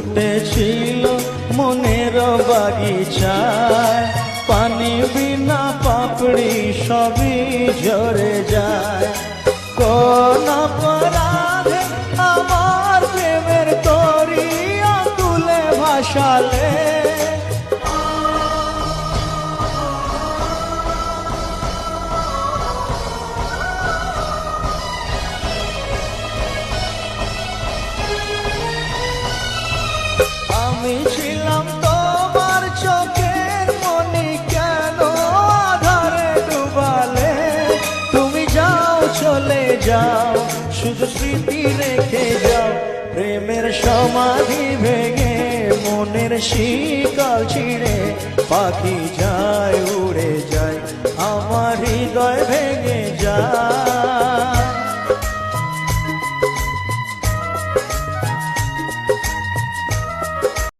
ফুটেছিল মনের বাগিচায়, পানি বিনা পাপড়ি সবই ঝরে যায়। কোন অপরাধে আমার প্রেমের তরি আকুলে ভাসালে, আমি ছিলাম তোমার চোখের মনি, কেন আধারে ডুবালে? তুমি যাও চলে যাও, শুধু স্মৃতি রেখে যাও। প্রেমের সমাধি ভেঙে মনের শিকল ছিঁড়ে পাখি যায় উড়ে যায়, আমার হৃদয় ভেঙে যায়।